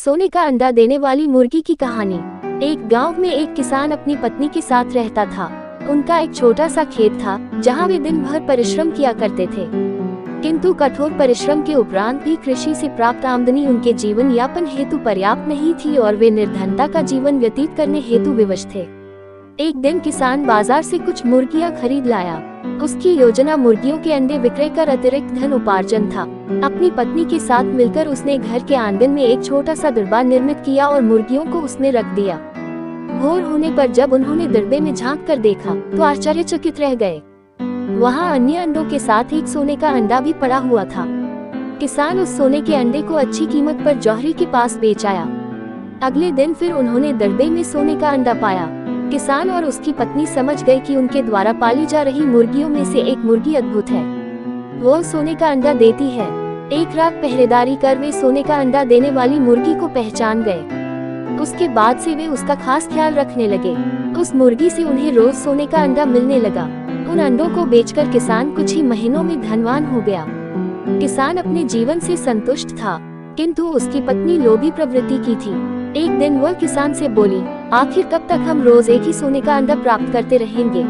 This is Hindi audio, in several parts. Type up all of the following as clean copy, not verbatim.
सोने का अंडा देने वाली मुर्गी की कहानी। एक गांव में एक किसान अपनी पत्नी के साथ रहता था। उनका एक छोटा सा खेत था जहां वे दिन भर परिश्रम किया करते थे, किंतु कठोर परिश्रम के उपरांत भी कृषि से प्राप्त आमदनी उनके जीवन यापन हेतु पर्याप्त नहीं थी और वे निर्धनता का जीवन व्यतीत करने हेतु विवश थे। एक दिन किसान बाजार से कुछ मुर्गियां खरीद लाया। उसकी योजना मुर्गियों के अंडे विक्रय कर अतिरिक्त धन उपार्जन था। अपनी पत्नी के साथ मिलकर उसने घर के आंगन में एक छोटा सा दरबार निर्मित किया और मुर्गियों को उसमें रख दिया। भोर होने पर जब उन्होंने दरबे में झांक कर देखा तो आश्चर्यचकित रह गए। वहाँ अन्य अंडों के साथ एक सोने का अंडा भी पड़ा हुआ था। किसान उस सोने के अंडे को अच्छी कीमत पर जौहरी के पास बेच आया। अगले दिन फिर उन्होंने दरबे में सोने का अंडा पाया। किसान और उसकी पत्नी समझ गए कि उनके द्वारा पाली जा रही मुर्गियों में से एक मुर्गी अद्भुत है, वो सोने का अंडा देती है। एक रात पहरेदारी कर वे सोने का अंडा देने वाली मुर्गी को पहचान गए। उसके बाद से वे उसका खास ख्याल रखने लगे। उस मुर्गी से उन्हें रोज सोने का अंडा मिलने लगा। उन अंडों को बेचकर किसान कुछ ही महीनों में धनवान हो गया। किसान अपने जीवन से संतुष्ट था, किंतु उसकी पत्नी लोभी प्रवृत्ति की थी। एक दिन वह किसान से बोली, आखिर कब तक हम रोज एक ही सोने का अंडा प्राप्त करते रहेंगे?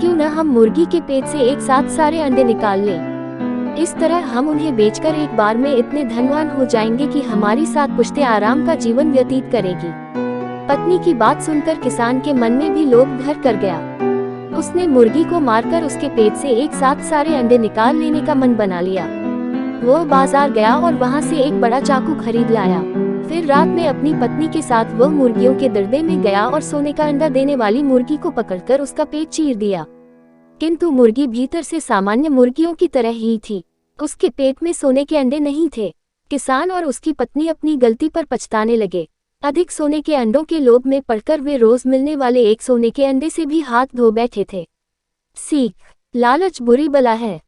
क्यों न हम मुर्गी के पेट से एक साथ सारे अंडे निकाल लें। इस तरह हम उन्हें बेचकर एक बार में इतने धनवान हो जाएंगे कि हमारी सात पुश्तें आराम का जीवन व्यतीत करेगी। पत्नी की बात सुनकर किसान के मन में भी लोभ घर कर गया। उसने मुर्गी को मारकर उसके पेट से एक साथ सारे अंडे निकाल लेने का मन बना लिया। वो बाजार गया और वहाँ से एक बड़ा चाकू खरीद लाया। फिर रात में अपनी पत्नी के साथ वह मुर्गियों के दरबे में गया और सोने का अंडा देने वाली मुर्गी को पकड़कर उसका पेट चीर दिया। किंतु मुर्गी भीतर से सामान्य मुर्गियों की तरह ही थी, उसके पेट में सोने के अंडे नहीं थे। किसान और उसकी पत्नी अपनी गलती पर पछताने लगे। अधिक सोने के अंडों के लोभ में पड़कर वे रोज मिलने वाले एक सोने के अंडे से भी हाथ धो बैठे थे। सीख, लालच बुरी बला है।